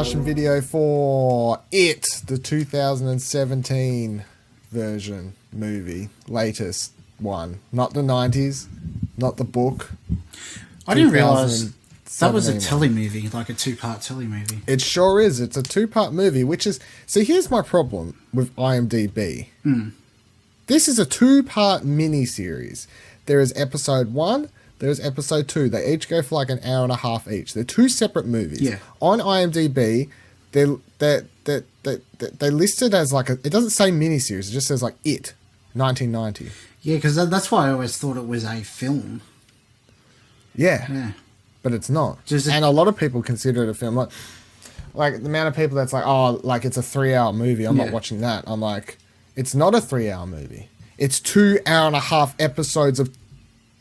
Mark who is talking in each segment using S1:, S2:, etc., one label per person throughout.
S1: discussion video for It, the 2017 version movie, latest one. Not the 90s, not the book.
S2: I didn't realise that was a telly movie, like a two-part telly movie.
S1: It sure is. It's a two-part movie, which is... See, here's my problem with IMDb. This is a two-part mini-series. There is episode 1, there's episode 2. They each go for like an hour and a half each. They're two separate movies.
S2: Yeah.
S1: On IMDb, they listed as like a... It doesn't say mini-series. It just says like It, 1990.
S2: Yeah, because that's why I always thought it was a film.
S1: Yeah. But it's not. And a lot of people consider it a film. Like the amount of people that's like, oh, like it's a 3-hour movie. I'm not watching that. I'm like, it's not a 3-hour movie. It's 2.5 episodes of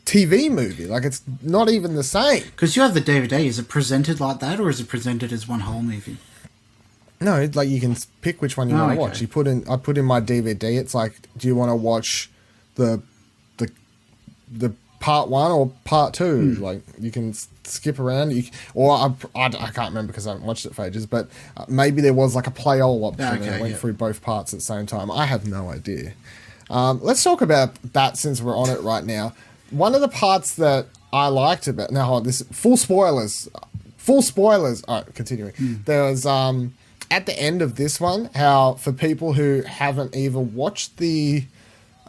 S1: TV movie. Like it's not even the same.
S2: Because you have the DVD. Is it presented like that, or is it presented as one whole movie?
S1: No, like you can pick which one you want to watch. I put in my DVD. It's like, do you want to watch the part 1 or part 2? Like you can skip around. I can't remember because I haven't watched it for ages. But maybe there was like a play all option and it went through both parts at the same time. I have no idea. Let's talk about that since we're on it right now. One of the parts that I liked about this full spoilers. All right, continuing. There was at the end of this one, how for people who haven't either watched the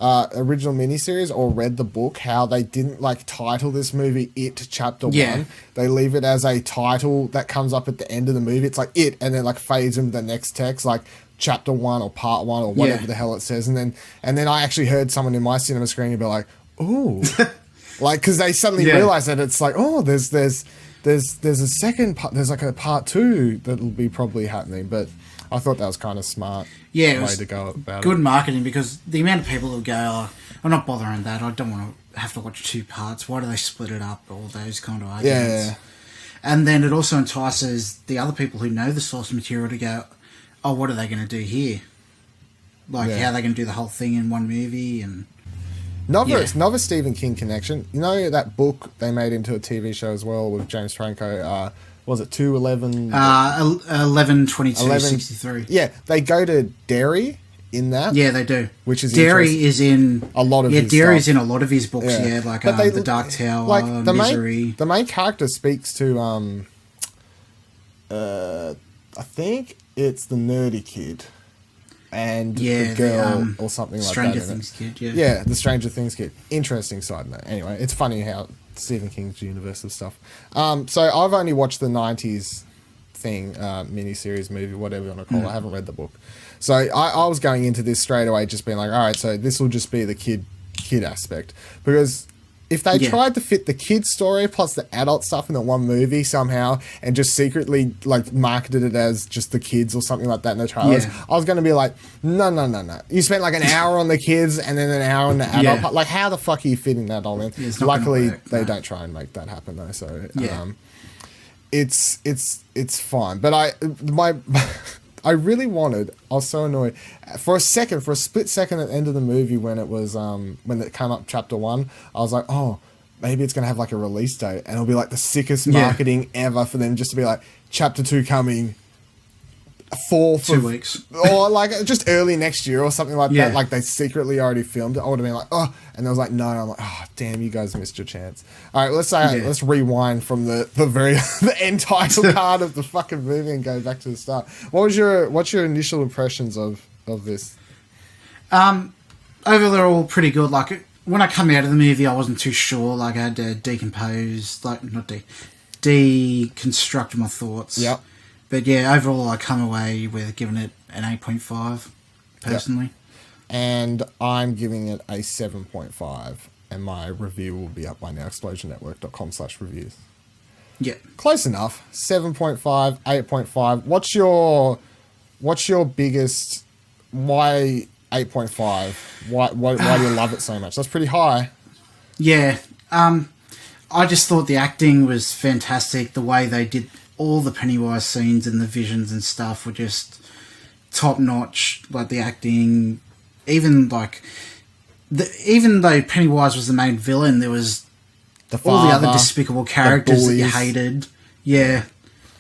S1: original miniseries or read the book, how they didn't like title this movie It Chapter 1. They leave it as a title that comes up at the end of the movie. It's like It, and then like fades into the next text, like Chapter 1 or Part 1 or whatever the hell it says. And then I actually heard someone in my cinema screen be like, "Ooh," like because they suddenly realize that it's like, oh, there's a second part. There's like a part 2 that'll be probably happening, but. I thought that was kind of smart way to go about it.
S2: Good marketing, because the amount of people who go, oh, I'm not bothering that. I don't want to have to watch 2 parts. Why do they split it up? All those kind of arguments. Yeah. And then it also entices the other people who know the source material to go, oh, what are they going to do here? Like, how are they going to do the whole thing in one movie? And
S1: Another Stephen King connection. You know that book they made into a TV show as well with James Franco, was it 211?
S2: 11/22/63.
S1: Yeah, they go to Derry in that.
S2: Yeah, they do.
S1: Which is
S2: Derry is in
S1: a lot of his
S2: Derry's
S1: stuff.
S2: in a lot of his books. Yeah, like the Dark Tower, like Misery.
S1: The main character speaks to I think it's the nerdy kid and the girl or something like that.
S2: Stranger Things kid.
S1: Yeah, the Stranger Things kid. Interesting side note. Anyway, it's funny how Stephen King's universe of stuff. So I've only watched the 90s thing, miniseries, movie, whatever you want to call it. I haven't read the book. So I was going into this straight away just being like, all right, so this will just be the kid aspect. Because if they tried to fit the kid story plus the adult stuff in the one movie somehow and just secretly like marketed it as just the kids or something like that in the trailers, I was going to be like, no. You spent like an hour on the kids and then an hour on the adult part. Like, how the fuck are you fitting that all in? Luckily, they don't try and make that happen though. So it's fine. But I really wanted. I was so annoyed for a split second at the end of the movie when it was when it came up Chapter 1. I was like, oh, maybe it's gonna have like a release date, and it'll be like the sickest marketing ever for them just to be like Chapter 2 coming
S2: 2 weeks,
S1: or like just early next year or something like that. Like they secretly already filmed it. I would have been like, oh, and I was like, no. I'm like, oh, damn, you guys missed your chance. All right, let's rewind from the very the end title card of the fucking movie and go back to the start. What's your initial impressions of this?
S2: Overall, pretty good. Like when I come out of the movie, I wasn't too sure. Like I had to deconstruct my thoughts.
S1: Yep.
S2: But yeah, overall, I come away with giving it an 8.5, personally.
S1: Yep. And I'm giving it a 7.5, and my review will be up by now, explosionnetwork.com/reviews.
S2: Yeah. Close
S1: enough. 7.5, 8.5. What's your biggest... Why 8.5? Why do you love it so much? That's pretty high.
S2: Yeah. I just thought the acting was fantastic. The way they did all the Pennywise scenes and the visions and stuff were just top notch. Like the acting, even though Pennywise was the main villain, there was all the other despicable characters that you hated. Yeah,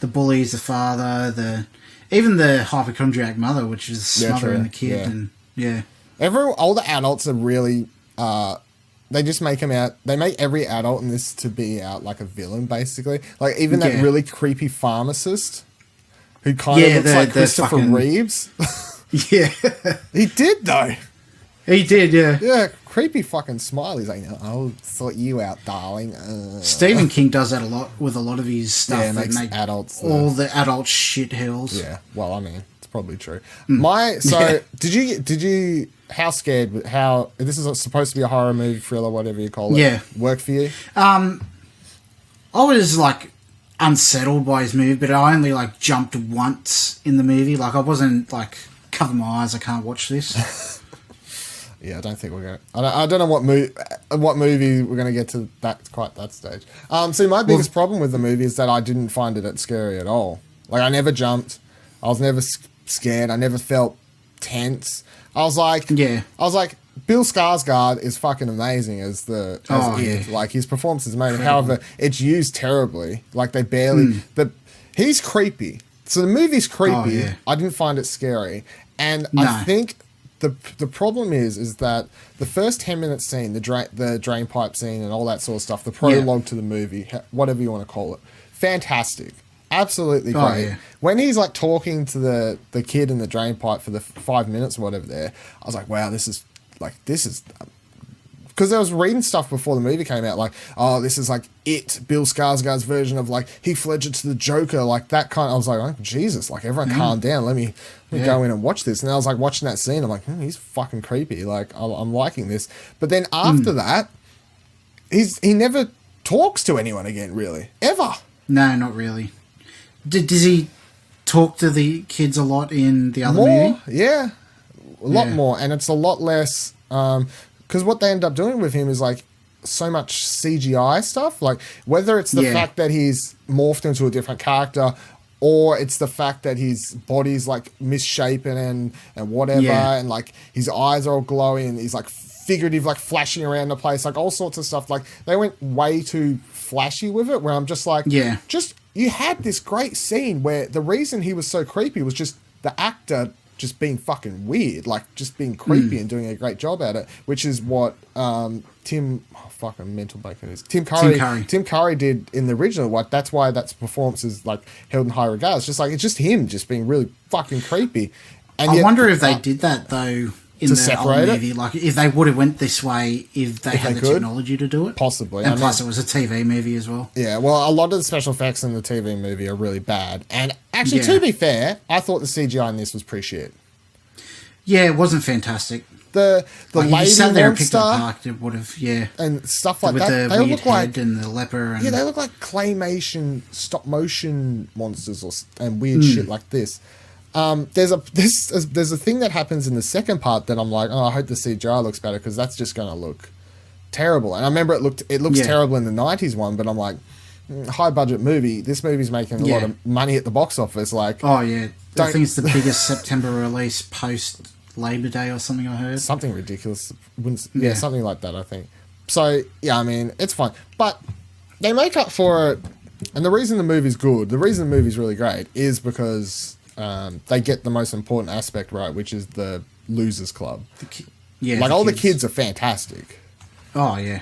S2: the bullies, the father, even the hypochondriac mother, which is smothering the kid, and
S1: all the adults are really. They just make them out. They make every adult in this to be out like a villain, basically. Like even that really creepy pharmacist, who kind of looks like Christopher Reeves.
S2: Yeah,
S1: he did though.
S2: He did, yeah.
S1: Yeah, creepy fucking smile. He's like, "I'll sort you out, darling."
S2: Stephen King does that a lot with a lot of his stuff.
S1: Yeah, makes adults
S2: all the adult shit hills.
S1: Yeah, well, I mean, it's probably true. Did you? How scared? How this is supposed to be a horror movie, thriller, whatever you call it.
S2: Yeah,
S1: work for you?
S2: I was like unsettled by his movie, but I only like jumped once in the movie. Like I wasn't like cover my eyes. I can't watch this.
S1: Yeah, I don't think we're gonna. I don't know what movie we're gonna get to that stage. See, my biggest problem with the movie is that I didn't find it scary at all. Like I never jumped. I was never scared. I never felt tense. I was like, Bill Skarsgård is fucking amazing as it. Like his performance is amazing. However, it's used terribly. Like they barely. He's creepy. So the movie's creepy. Oh, yeah. I didn't find it scary, and I think the problem is that the first 10-minute scene, the drain pipe scene, and all that sort of stuff, the prologue to the movie, whatever you want to call it, fantastic. Absolutely great. Oh, yeah. When he's like talking to the kid in the drain pipe for the 5 minutes or whatever there, I was like, wow, this is because I was reading stuff before the movie came out, like, oh, this is like Bill Skarsgård's version of like Heath Ledger to the Joker, like that kind. I was like, oh, Jesus, like everyone calm down. Let me go in and watch this. And I was like watching that scene. I'm like, he's fucking creepy. Like I'm liking this. But then after that, he never talks to anyone again, really, ever.
S2: No, not really. Does he talk to the kids a lot in the other movie?
S1: Yeah, a lot more, and it's a lot less. Because what they end up doing with him is like so much CGI stuff. Like whether it's the fact that he's morphed into a different character, or it's the fact that his body's like misshapen and whatever, and like his eyes are all glowy and he's like figurative, like flashing around the place, like all sorts of stuff. Like they went way too flashy with it. Where I'm just like, you had this great scene where the reason he was so creepy was just the actor just being fucking weird, like just being creepy and doing a great job at it, which is what Tim Curry did in the original. Like that's why that performance is like held in high regard. It's just like it's just him just being really fucking creepy. And
S2: I wonder if they did that though in the old movie, like if they would have went this way if they had the technology to do it,
S1: possibly.
S2: And plus, it was a TV movie as well.
S1: Yeah, well, a lot of the special effects in the TV movie are really bad. And actually, to be fair, I thought the CGI in this was pretty shit.
S2: Yeah, it wasn't fantastic.
S1: The like lady
S2: sat there
S1: monster
S2: and picked up it would have
S1: and stuff like
S2: with
S1: that.
S2: The weird head and the leper. And
S1: they look like claymation stop motion monsters and weird shit like this. There's a thing that happens in the second part that I'm like, oh, I hope the CGI looks better because that's just going to look terrible. And I remember it looks terrible in the 90s one, but I'm like, high budget movie. This movie's making a lot of money at the box office. Like,
S2: oh yeah, I think it's the biggest September release post Labor Day or something. I heard
S1: something ridiculous. Something like that. I think. So yeah, I mean, it's fine, but they make up for it. And the reason the movie's good, the reason the movie's really great, is because they get the most important aspect right, which is the losers club. The kids are fantastic.
S2: Oh yeah.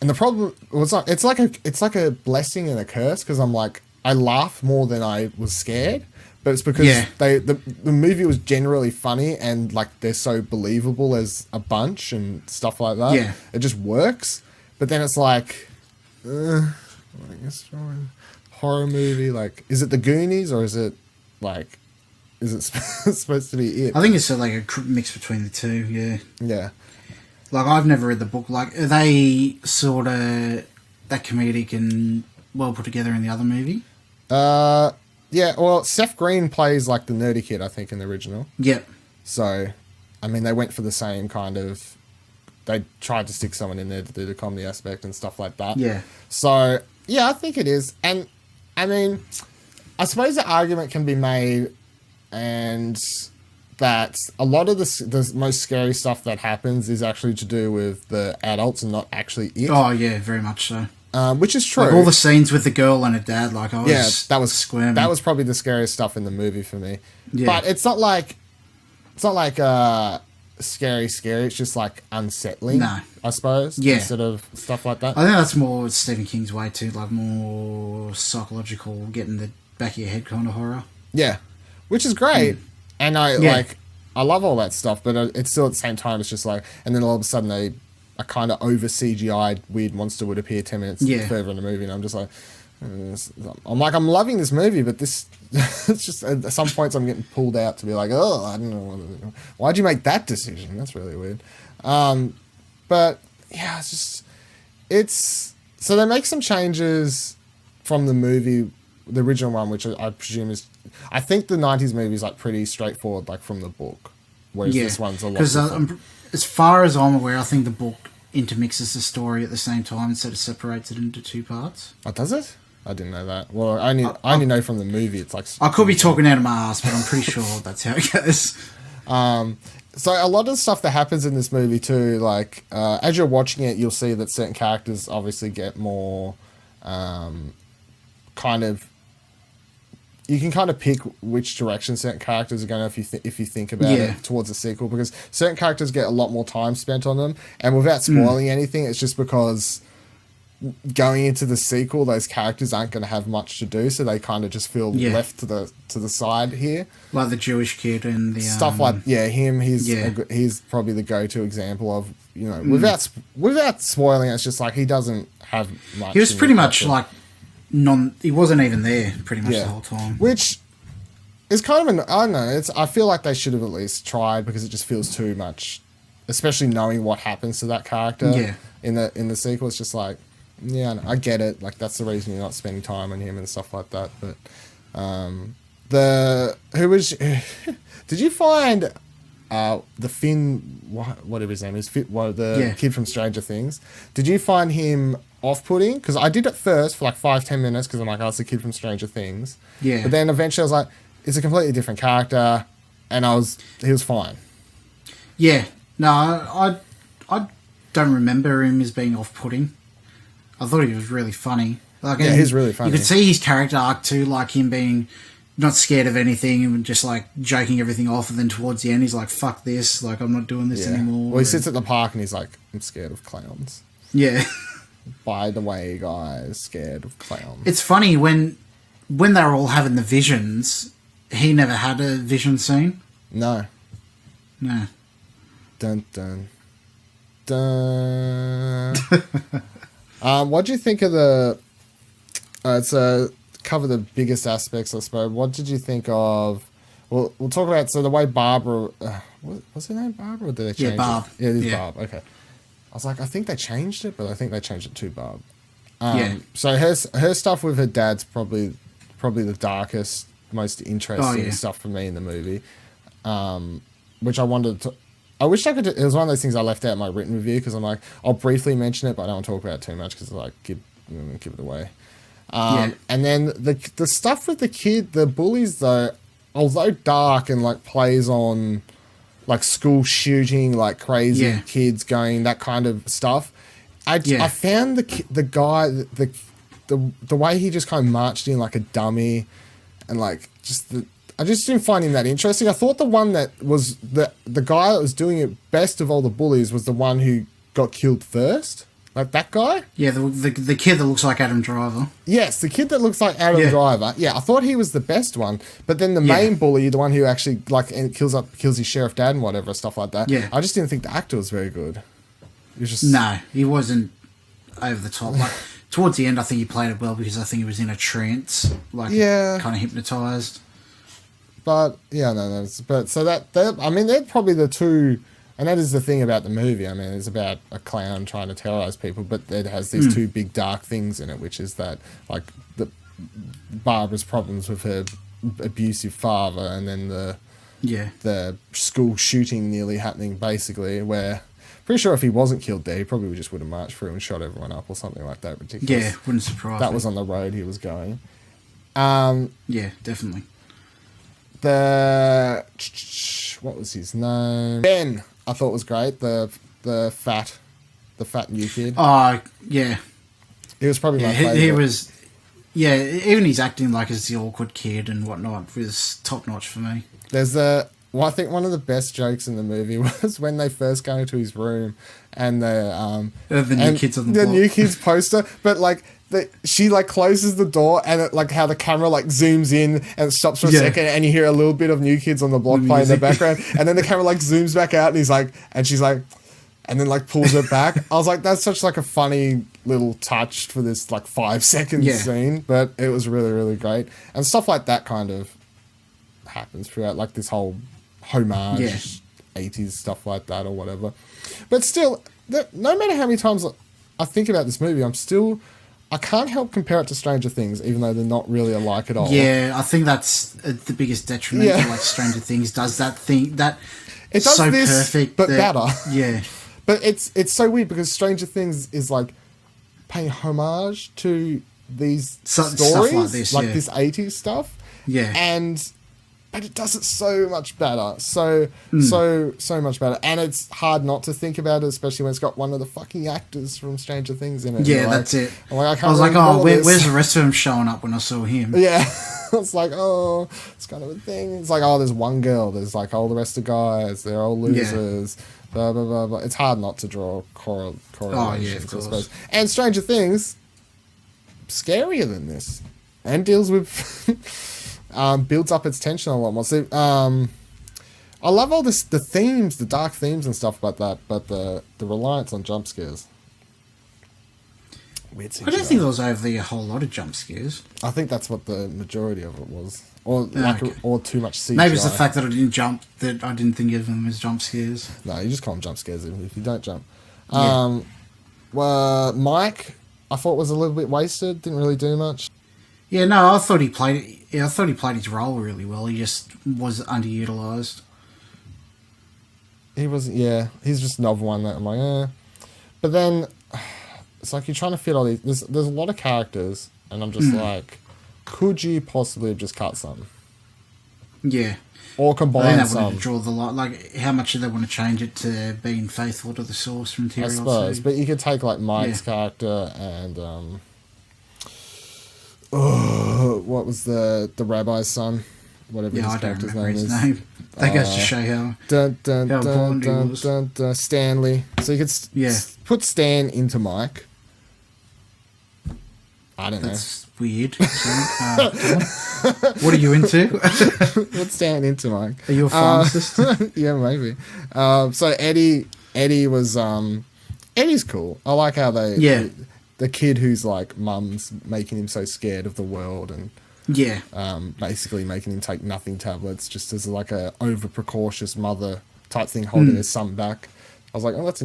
S1: And the problem was it's like a blessing and a curse because I'm like I laugh more than I was scared, but it's because the movie was generally funny and like they're so believable as a bunch and stuff like that. Yeah, it just works. But then it's like, I guess horror movie. Like, is it the Goonies or is it supposed to be it?
S2: I think it's like a mix between the two. Yeah.
S1: Yeah.
S2: Like, I've never read the book. Like, are they sort of that comedic and well put together in the other movie?
S1: Yeah, well, Seth Green plays, like, the nerdy kid, I think, in the original.
S2: Yep.
S1: So, I mean, they went for the same kind of... They tried to stick someone in there to do the comedy aspect and stuff like that.
S2: Yeah.
S1: So, yeah, I think it is. And, I mean, I suppose the argument can be made and... that a lot of the most scary stuff that happens is actually to do with the adults and not actually it.
S2: Oh, yeah, very much so.
S1: which is true.
S2: Like all the scenes with the girl and her dad, like I was
S1: that was
S2: squirming.
S1: That was probably the scariest stuff in the movie for me.
S2: Yeah.
S1: But it's not like scary. It's just like unsettling.
S2: No.
S1: I suppose.
S2: Yeah.
S1: Instead of stuff like that.
S2: I think that's more Stephen King's way too, like more psychological, get in the back of your head kind of horror.
S1: Yeah, which is great, and I love all that stuff. But it's still at the same time, it's just like, and then all of a sudden a kind of over CGI'd weird monster would appear 10 minutes further in the movie, and I'm just like, I'm loving this movie, but this it's just at some points I'm getting pulled out to be like, oh, I don't know, why'd you make that decision? That's really weird. But yeah, it's so they make some changes from the movie, the original one, which I presume is, I think the 90s movie is like pretty straightforward, like from the book, whereas this one's a lot different.
S2: As far as I'm aware, I think the book intermixes the story at the same time instead of separates it into two parts.
S1: Oh, does it? I didn't know that. Well, I only know from the movie. It's like,
S2: I could be talking out of my ass, but I'm pretty sure that's how it goes.
S1: So a lot of the stuff that happens in this movie too, like as you're watching it, you'll see that certain characters obviously get more kind of. You can kind of pick which direction certain characters are going if you think about it towards a sequel, because certain characters get a lot more time spent on them, and without spoiling anything, it's just because going into the sequel, those characters aren't going to have much to do, so they kind of just feel left to the side here.
S2: Like the Jewish kid and the
S1: stuff like him. He's probably the go-to example of, you know, without spoiling. It's just like he doesn't have much.
S2: He was pretty much like he wasn't even there pretty much the whole time,
S1: which is kind of I don't know. I feel like they should have at least tried, because it just feels too much, especially knowing what happens to that character in the sequel. It's just like, yeah, I get it. Like, that's the reason you're not spending time on him and stuff like that. But did you find the Finn, whatever his name is, the kid from Stranger Things? Did you find him off-putting? Because I did at first for like 5-10 minutes, because I'm like, oh, it's the kid from Stranger Things. Yeah. But then eventually I was like, it's a completely different character, and he was fine.
S2: Yeah. No, I don't remember him as being off-putting. I thought he was really funny. Like,
S1: he's really funny.
S2: You could see his character arc too, like him being not scared of anything and just like joking everything off, and then towards the end he's like, fuck this, like I'm not doing this anymore.
S1: Well, he sits at the park and he's like, I'm scared of clowns.
S2: Yeah.
S1: By the way, guys, scared of clowns.
S2: It's funny, when they were all having the visions, he never had a vision scene.
S1: No. Dun dun dun. What do you think of the? It's cover the biggest aspects, I suppose. What did you think of? Well, we'll talk about the way Barbara. What's her name, Barbara? Or did they change
S2: Barb.
S1: it? Yeah, it is Barb. Okay. I was like, I think they changed it, but I think they changed it to Barb. So her stuff with her dad's probably the darkest, most interesting stuff for me in the movie. Which I wanted to. I wish I could. It was one of those things I left out in my written review, because I'm like, I'll briefly mention it, but I don't want to talk about it too much, because like give it away. And then the stuff with the kid, the bullies though, although dark and like plays on like school shooting, like crazy kids going, that kind of stuff. I found the guy, the way he just kind of marched in like a dummy, and like I just didn't find him that interesting. I thought the one that was the guy that was doing it best of all the bullies was the one who got killed first. Like that guy? Yeah,
S2: the kid that looks like Adam Driver.
S1: Yes, the kid that looks like Adam Driver. Yeah, I thought he was the best one. But then the main bully, the one who actually like kills his sheriff dad and whatever, stuff like that. Yeah. I just didn't think the actor was very good. He was just...
S2: No, he wasn't over the top. Like towards the end, I think he played it well, because I think he was in a trance, like kind of hypnotized.
S1: But but so they're probably the two, and that is the thing about the movie. I mean, it's about a clown trying to terrorize people, but it has these two big dark things in it, which is that like the Barbara's problems with her abusive father, and then the school shooting nearly happening, basically, where pretty sure if he wasn't killed there, he probably just would have marched through and shot everyone up or something like that. Ridiculous.
S2: Yeah, wouldn't surprise
S1: That
S2: me.
S1: was on the road he was going.
S2: Yeah, definitely.
S1: What was his name? Ben, I thought was great. The fat new kid.
S2: Oh, yeah.
S1: He was probably my
S2: Yeah,
S1: favourite.
S2: he was. Yeah, even his acting like as the awkward kid and whatnot was top notch for me.
S1: There's a well, I think one of the best jokes in the movie was when they first go into his room and the
S2: new kids on the block.
S1: new kids poster, but like she like closes the door and it, like how the camera like zooms in and it stops for a second and you hear a little bit of New Kids on the Block play in the background and then the camera like zooms back out and he's like and she's like and then like pulls it back. I was like, that's such like a funny little touch for this like 5 second scene, but it was really, really great. And stuff like that kind of happens throughout, like this whole homage 80s stuff like that or whatever. But still, no matter how many times I think about this movie, I can't help compare it to Stranger Things, even though they're not really alike at all.
S2: Yeah, I think that's the biggest detriment to like Stranger Things does that thing that
S1: it does
S2: so
S1: this,
S2: perfect
S1: but better.
S2: Yeah.
S1: But it's so weird because Stranger Things is like paying homage to these stories,
S2: stuff like this,
S1: this 80s stuff.
S2: Yeah.
S1: But it does it so much better. So much better. And it's hard not to think about it, especially when it's got one of the fucking actors from Stranger Things in it.
S2: Yeah, that's it.
S1: I was
S2: like, oh, where's the rest of them showing up when I saw him?
S1: Yeah. It's like, oh, it's kind of a thing. It's like, oh, there's one girl. There's like all the rest of guys. They're all losers. Blah, blah, blah, blah. It's hard not to draw correlations,
S2: of course.
S1: I suppose. And Stranger Things, scarier than this. And deals with... builds up its tension a lot more. So, I love all the themes, the dark themes and stuff like that, but the reliance on jump scares.
S2: Weird I don't think there was overly a whole lot of jump scares.
S1: I think that's what the majority of it was. Or or too much CGI.
S2: Maybe it's the fact that I didn't jump, that I didn't think of them as jump scares.
S1: No, you just call them jump scares if you don't jump. Well, Mike, I thought was a little bit wasted, didn't really do much.
S2: Yeah, no, I thought he played his role really well. He just was underutilized.
S1: He was, he's just another one that I'm like, eh. But then, it's like you're trying to fit all these... There's a lot of characters, and I'm just like, could you possibly have just cut some?
S2: Yeah.
S1: Or combine some?
S2: I think draw the line. Like, how much do they want to change it to being faithful to the source material?
S1: I suppose, but you could take, like, Mike's character and... what was the rabbi's son? Whatever his character's name is.
S2: That goes to show how
S1: Stanley. So you could put Stan into Mike. I don't know.
S2: That's weird. What are you into?
S1: Put Stan into Mike.
S2: Are you a pharmacist?
S1: Yeah, maybe. So Eddie was Eddie's cool. I like how they the kid who's like mum's making him so scared of the world and basically making him take nothing tablets just as like a over precautious mother type thing holding his son back. I was like, oh, that's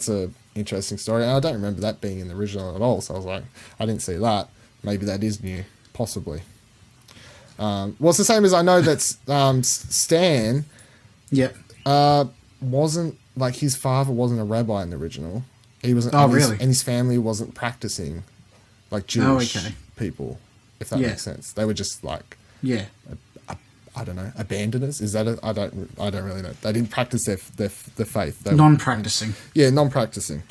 S1: a interesting story. And I don't remember that being in the original at all. So I was like, I didn't see that. Maybe that is new, possibly. Well, it's the same as I know that Stan wasn't, like, his father wasn't a rabbi in the original. He wasn't.
S2: Really?
S1: And his family wasn't practicing, like, Jewish people, if that makes sense. They were just like, I don't know, abandoners. Is that I don't really know. They didn't practice their faith. They
S2: non-practicing.
S1: Non-practicing.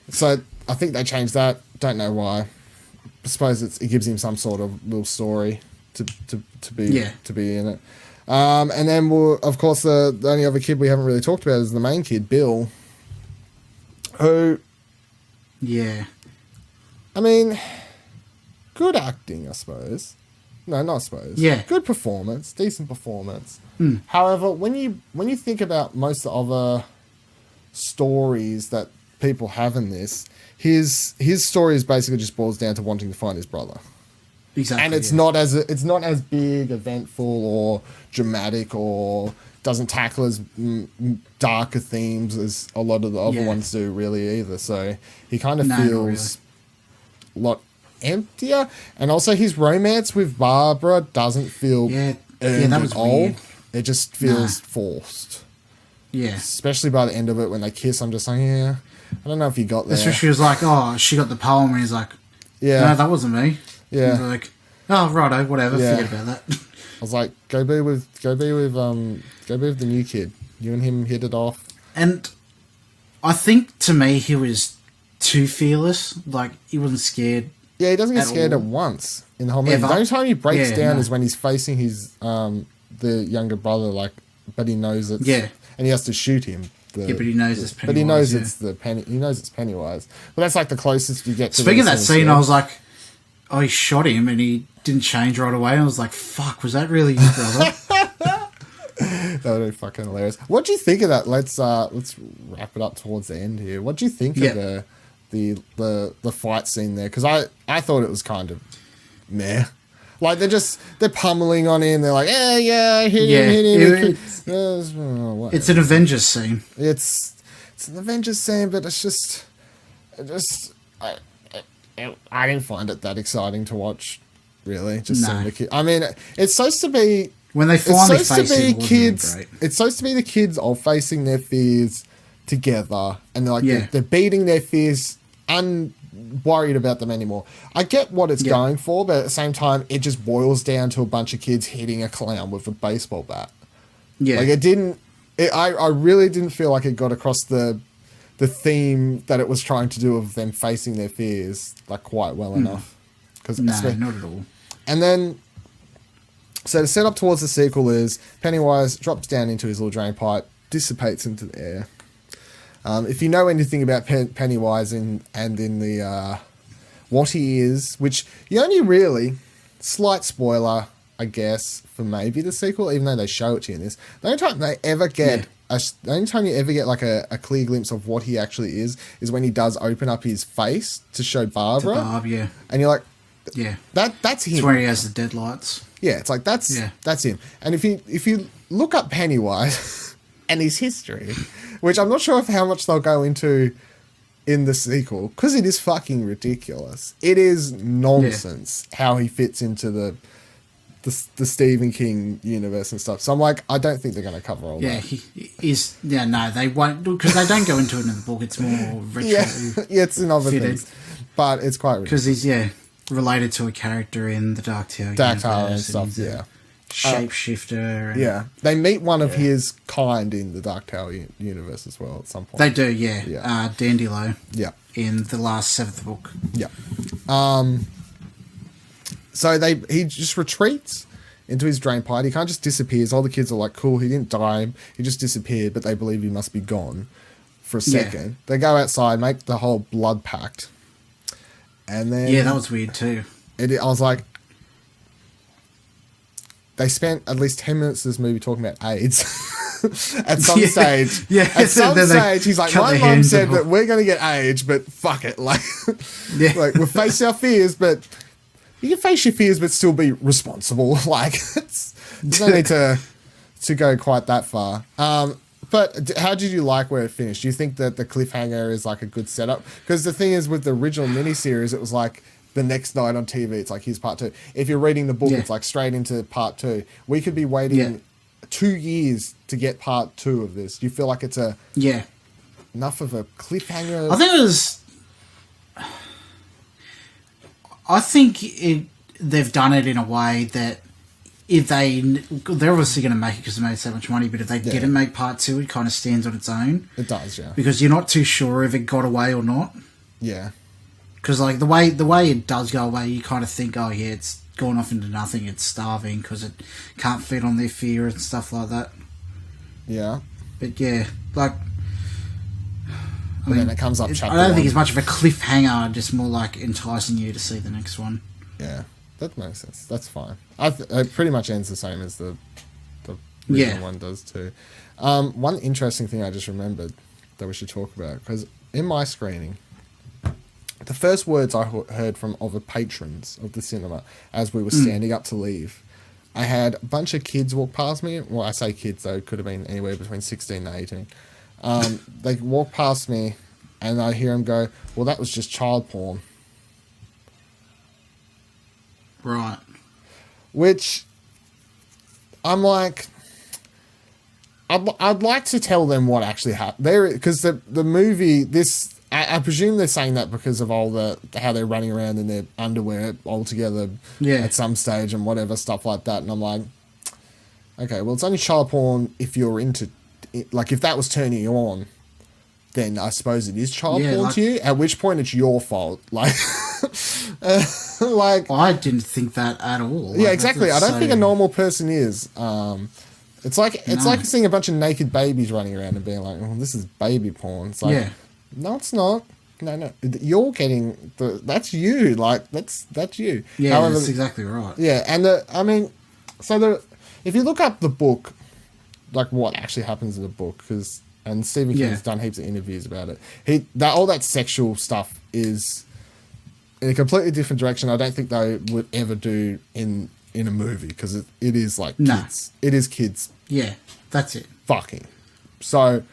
S1: So I think they changed that. Don't know why. I suppose it gives him some sort of little story to be in it. And then of course the only other kid we haven't really talked about is the main kid, Bill. Who?
S2: Yeah.
S1: I mean, good acting, I suppose. No, not I suppose.
S2: Yeah.
S1: Good performance, decent performance. However, when you think about most of the other stories that people have in this, his story is basically just boils down to wanting to find his brother.
S2: Exactly.
S1: And it's not as big, eventful, or dramatic, or doesn't tackle as darker themes as a lot of the other ones do, really, either. So he kind of feels a lot emptier, and also his romance with Barbara doesn't feel
S2: that was weird.
S1: It just feels forced.
S2: Yeah,
S1: especially by the end of it when they kiss. I'm just like, I don't know if you got there.
S2: Especially she was like, oh, she got the poem, and he's like, no, that wasn't me.
S1: Yeah,
S2: like, oh, righto, whatever, forget about that.
S1: I was like, go be with the new kid. You and him hit it off.
S2: And I think to me he was too fearless. Like, he wasn't scared.
S1: Yeah, he doesn't get scared at once in the whole movie. The only time he breaks down is when he's facing his the younger brother, like, but he knows it's and he has to shoot him.
S2: But he knows it's Pennywise.
S1: But he knows he knows it's Pennywise. But that's like the closest you get to.
S2: Speaking of that scene, I was like, oh, he shot him and he didn't change right away. And I was like, fuck, was that really his brother?
S1: That would be fucking hilarious. What do you think of that? Let's wrap it up towards the end here. What do you think of the fight scene there? Because I thought it was kind of meh. Like, they're pummeling on him. They're like, hit him.
S2: It's an Avengers scene.
S1: It's an Avengers scene, but I didn't find it that exciting to watch, really. Seeing the kid. I mean, it's supposed to be
S2: when they finally face it,
S1: kids. It's supposed to be the kids all facing their fears together, and they're beating their fears worried about them anymore. I get what it's going for, but at the same time, it just boils down to a bunch of kids hitting a clown with a baseball bat. Yeah, like I really didn't feel like it got across the theme that it was trying to do of them facing their fears like quite well enough.
S2: Not at all.
S1: And then, so the setup towards the sequel is Pennywise drops down into his little drain pipe, dissipates into the air. If you know anything about Pennywise in the what he is, which you only really, slight spoiler, I guess, for maybe the sequel, even though they show it to you in this, the only time they ever get the only time you ever get like a clear glimpse of what he actually is when he does open up his face to show Barbara. And you're like, that's him.
S2: It's where he has the deadlights.
S1: Yeah, it's like that's him. And if you look up Pennywise and his history, which I'm not sure how much they'll go into in the sequel, because it is fucking ridiculous. It is nonsense how he fits into the Stephen King universe and stuff. So I'm like, I don't think they're going to cover all that.
S2: Yeah, he is. Yeah, no, they won't, because they don't go into it in the book. It's more retro.
S1: It's in other things, but it's quite ridiculous.
S2: Because he's related to a character in the Dark Tower
S1: and stuff.
S2: Shapeshifter.
S1: And they meet one of his kind in the Dark Tower universe as well at some point.
S2: They do, Dandelion.
S1: Yeah.
S2: In the last 7th book.
S1: Yeah. So he just retreats into his drain pipe. He kind of just disappears. All the kids are like, cool, he didn't die. He just disappeared, but they believe he must be gone for a second. Yeah. They go outside, make the whole blood pact. And then...
S2: Yeah, that was weird too.
S1: I was like... They spent at least 10 minutes of this movie talking about AIDS. At some stage. Yeah. At some stage, he's like, my mum said that we're going to get AIDS, but fuck it. Like, like we'll face our fears, but... You can face your fears, but still be responsible. Like, there's no need to go quite that far. But how did you like where it finished? Do you think that the cliffhanger is like a good setup? Because the thing is, with the original miniseries, it was like the next night on TV, it's like, here's part 2. If you're reading the book, it's like straight into part 2. We could be waiting 2 years to get part 2 of this. Do you feel like it's enough of a cliffhanger?
S2: I think it was... I think they've done it in a way that if they're obviously going to make it because they made so much money, but if they didn't make part 2, it kind of stands on its own.
S1: It does, yeah.
S2: Because you're not too sure if it got away or not.
S1: Yeah.
S2: Because like the way it does go away, you kind of think, oh yeah, it's gone off into nothing. It's starving because it can't feed on their fear and stuff like that.
S1: Yeah.
S2: But yeah, like.
S1: I mean, it comes up.
S2: I don't think it's much of a cliffhanger, just more like enticing you to see the next one.
S1: Yeah, that makes sense. That's fine. It pretty much ends the same as the original one does too. One interesting thing I just remembered that we should talk about, because in my screening, the first words I heard from other patrons of the cinema as we were standing up to leave, I had a bunch of kids walk past me. Well, I say kids though, it could have been anywhere between 16 and 18. They walk past me and I hear them go, well, that was just child porn.
S2: Right.
S1: Which I'm like, I'd like to tell them what actually happened there, because the movie, I presume they're saying that because of all how they're running around in their underwear all together at some stage and whatever stuff like that. And I'm like, okay, well, it's only child porn if you're into, like, if that was turning you on, then I suppose it is child
S2: Yeah,
S1: porn
S2: like-
S1: to you. At which point it's your fault. Like, like
S2: I didn't think that at all.
S1: yeah,
S2: Like,
S1: exactly. I
S2: that's
S1: don't think a normal person is. It's like
S2: No.
S1: seeing a bunch of naked babies running around and being like, "Oh, this is baby porn." It's like,
S2: Yeah.
S1: no, it's not. No, you're getting that's you. Like that's you.
S2: Yeah,
S1: However,
S2: that's exactly right.
S1: yeah, and if you look up the book, like what actually happens in the book, and Stephen King's done heaps of interviews about it. All that sexual stuff is in a completely different direction. I don't think they would ever do in a movie because it is like kids. It is kids.
S2: Yeah, that's it.
S1: Fucking. So,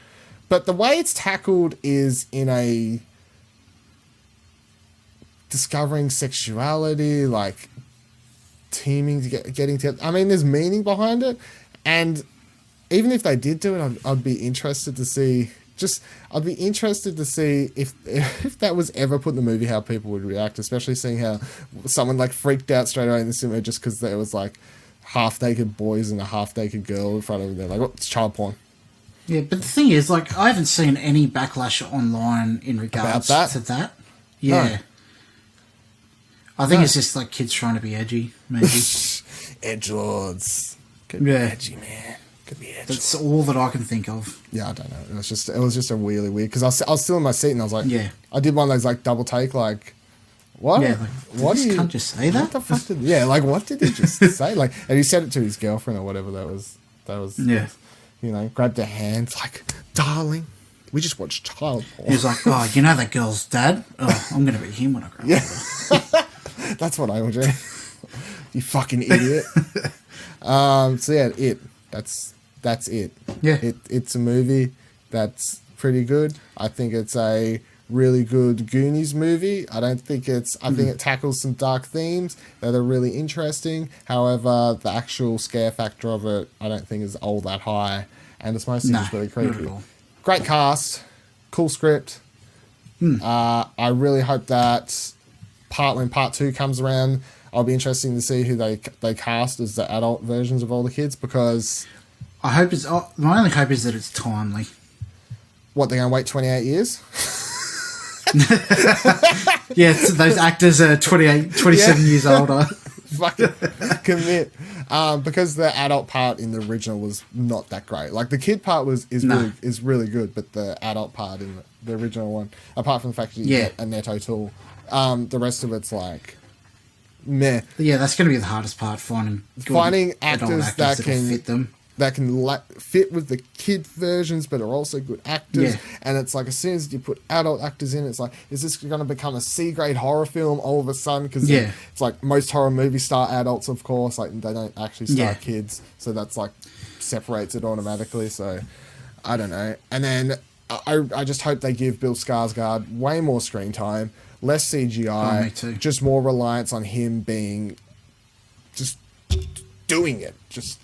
S1: but the way it's tackled is in a discovering sexuality, like teaming to getting together. I mean, there's meaning behind it, and even if they did do it, I'd be interested to see. I'd be interested to see if that was ever put in the movie, how people would react, especially seeing how someone like freaked out straight away in the cinema just because there was like half-naked boys and a half-naked girl in front of them. They're like, "Oh, it's child porn."
S2: Yeah, but the thing is, like, I haven't seen any backlash online in regards to that. Yeah.
S1: No.
S2: I think it's just like kids trying to be edgy, maybe.
S1: Edgelords. Could be edgy, man. Could be edgy.
S2: That's all that I can think of.
S1: Yeah, I don't know. It was just a really weird because I was still in my seat and I was like,
S2: Yeah.
S1: I did one of those like double take, like, what?
S2: Yeah, like,
S1: what
S2: this can't just say that?
S1: What the fuck did? Yeah, like what did he just say? Like, and he said it to his girlfriend or whatever. That was.
S2: Yeah.
S1: You know, grabbed her hands like, darling, we just watched child porn.
S2: He was like, "Oh, you know that girl's dad? Oh, I'm gonna be him when I grow up."
S1: That's what I would do. You fucking idiot. So yeah, that's it.
S2: Yeah.
S1: It's a movie that's pretty good. I think it's a really good Goonies movie. I think it tackles some dark themes that are really interesting. However, the actual scare factor of it, I don't think is all that high, and it's mostly just really
S2: not at
S1: creepy.
S2: all.
S1: Great cast, cool script. I really hope that when part 2 comes around, I'll be interested to see who they cast as the adult versions of all the kids, because
S2: I hope my only hope is that it's timely.
S1: what, they're going to wait 28 years?
S2: Yeah, so those actors are 27 years older.
S1: Fucking commit. Because the adult part in the original was not that great. Like the kid part is really good, but the adult part in the original one, apart from the fact that you get Annette O'Toole, the rest of it's like meh.
S2: Yeah, that's going to be the hardest part, finding
S1: actors that can
S2: fit them.
S1: That can fit with the kid versions, but are also good actors.
S2: Yeah.
S1: And it's like, as soon as you put adult actors in, it's like, is this going to become a C-grade horror film all of a sudden? Because it's like most horror movies star adults, of course. Like they don't actually star kids, so that's like separates it automatically. So I don't know. And then I just hope they give Bill Skarsgård way more screen time, less CGI,
S2: Oh, me too.
S1: just more reliance on him being just doing it, just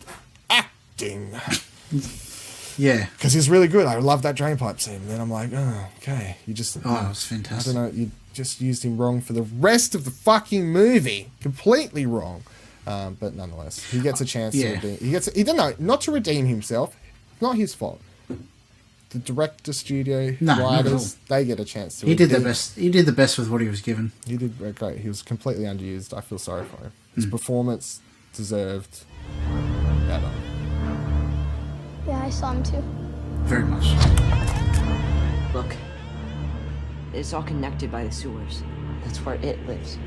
S1: acting.
S2: Yeah,
S1: because he's really good. I love that drainpipe scene. And then I'm like, oh, okay, you just
S2: it was fantastic.
S1: I don't know, you just used him wrong for the rest of the fucking movie, completely wrong. But nonetheless, he gets a chance to redeem. He don't know, not to redeem himself. Not his fault. The director, studio, writers, they get a chance to.
S2: He did the best. He did the best with what he was given.
S1: He did great. He was completely underused. I feel sorry for him. His performance deserved better.
S3: Yeah, I saw him too.
S2: Very much.
S4: Look, it's all connected by the sewers. That's where it lives.